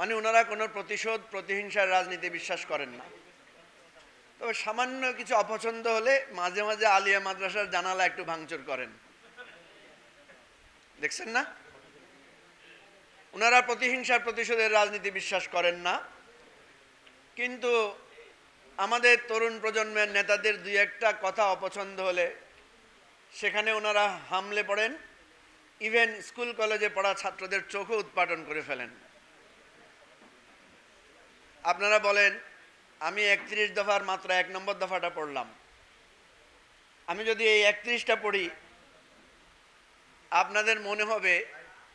মানে ওনারা কোনো প্রতিশোধ প্রতিহিংসার রাজনীতি বিশ্বাস করেন না। তবে সামান্য কিছু অপছন্দ হলে মাঝে মাঝে আলিয়া মাদ্রাসার জানালা একটু ভাঙচুর করেন, দেখছেন না? ওনারা প্রতিহিংসার প্রতিশোধের রাজনীতি বিশ্বাস করেন না, কিন্তু আমাদের তরুণ প্রজন্মের নেতাদের দুই একটা কথা অপছন্দ হলে সেখানে ওনারা হামলে পড়েন, ইভেন স্কুল কলেজে পড়া ছাত্রদের চোখও উৎপাটন করে ফেলেন। আপনারা বলেন, আমি 31 দফার মাত্র 1 নম্বর দফাটা পড়লাম, আমি যদি এই 31টা পড়ি আপনাদের মনে হবে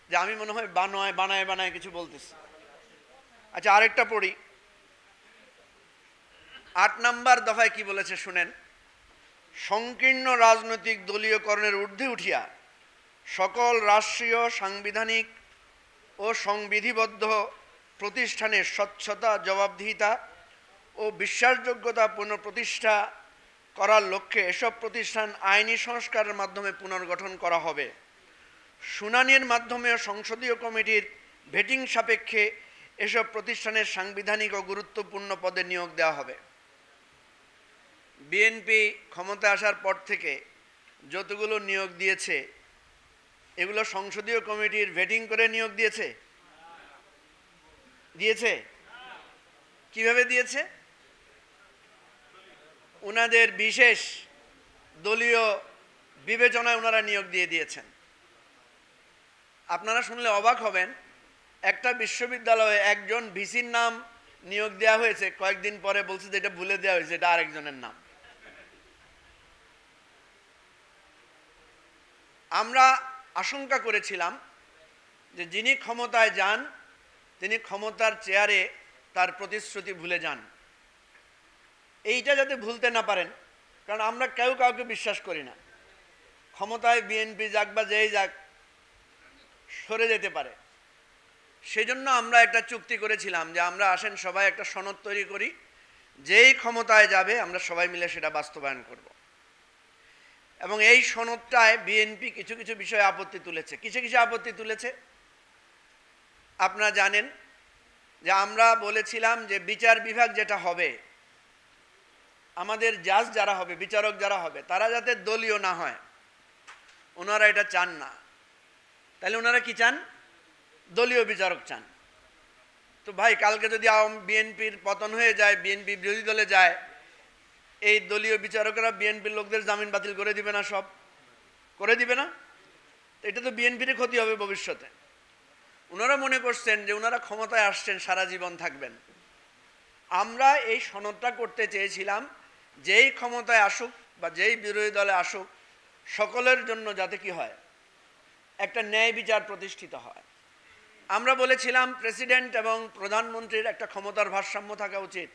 যে আমি মনে হয় বানায় বানায় কিছু বলতেছি। আচ্ছা, আরেকটা পড়ি। 8 নম্বর দফায় কি বলেছে শুনেন। সংকীর্ণ রাজনৈতিক দলীয়করণের ঊর্ধ্বে উঠিয়া সকল রাষ্ট্রীয়, সাংবিধানিক ও সংবিধিবদ্ধ প্রতিষ্ঠানের স্বচ্ছতা, জবাবদিহিতা ও বিশ্বাসযোগ্যতা পুনঃপ্রতিষ্ঠা করার লক্ষ্যে এসব প্রতিষ্ঠান আইনি সংস্কারের মাধ্যমে পুনর্গঠন করা হবে। শুনানির মাধ্যমে সংসদীয় কমিটির ভেটিং সাপেক্ষে এসব প্রতিষ্ঠানের সাংবিধানিক ও গুরুত্বপূর্ণ পদে নিয়োগ দেওয়া হবে। বিএনপি ক্ষমতা আসার পর থেকে যতগুলো নিয়োগ দিয়েছে এগুলো সংসদীয় কমিটির ভেটিং করে নিয়োগ দিয়েছে? কিভাবে দিয়েছে? ওনাদের বিশেষ দলীয় বিবেচনায় ওনারা নিয়োগ দিয়েছেন। আপনারা শুনলে অবাক হবেন, একটা বিশ্ববিদ্যালয়ে একজন ভিসির নাম নিয়োগ দেওয়া হয়েছে, কয়েকদিন পরে বলছে যে এটা ভুলে দেওয়া হয়েছে, এটা আরেকজনের নাম। আমরা আশঙ্কা করেছিলাম যে যিনি ক্ষমতায় যান তিনি ক্ষমতার চেয়ারে তার প্রতিশ্রুতি ভুলে যান। এইটা যাতে ভুলতে না পারেন, কারণ আমরা কেউ কাউকে বিশ্বাস করি না। ক্ষমতায় বিএনপি যাক বা যেই যাক, সরে যেতে পারে। সেজন্য আমরা একটা চুক্তি করেছিলাম যে আমরা আসেন সবাই একটা সনদ তৈরি করি, যেই ক্ষমতায় যাবে আমরা সবাই মিলে সেটা বাস্তবায়ন করব। এবং এই সনদটায় বিএনপি কিছু কিছু বিষয়ে আপত্তি তুলেছে। কিছু আপত্তি তুলেছে আপনারা জানেন যে আমরা বলেছিলাম যে বিচার বিভাগ যেটা হবে, আমাদের জাজ যারা হবে, বিচারক যারা হবে, তারা যাতে দলীয় না হয়, ওনারা এটা চান না। তাহলে ওনারা কি চান? দলীয় বিচারক চান। তো ভাই, কালকে যদি বিএনপির পতন হয়ে যায়, বিএনপি বিরোধী দলে যায়, এই দলীয় বিচারকরা বিএনপির লোকদের জামিন বাতিল করে দিবে না? সব করে দিবে না? এটা তো বিএনপির ক্ষতি হবে ভবিষ্যতে। ওনারা মনে করছেন যে ওনারা ক্ষমতায় আসছেন, সারা জীবন থাকবেন। আমরা এই সনদটা করতে চেয়েছিলাম যেই ক্ষমতায় আসুক বা যেই বিরোধী দলে আসুক, সকলের জন্য যাতে কি হয়, একটা ন্যায় বিচার প্রতিষ্ঠিত হয়। আমরা বলেছিলাম প্রেসিডেন্ট এবং প্রধানমন্ত্রীর একটা ক্ষমতার ভারসাম্য থাকা উচিত।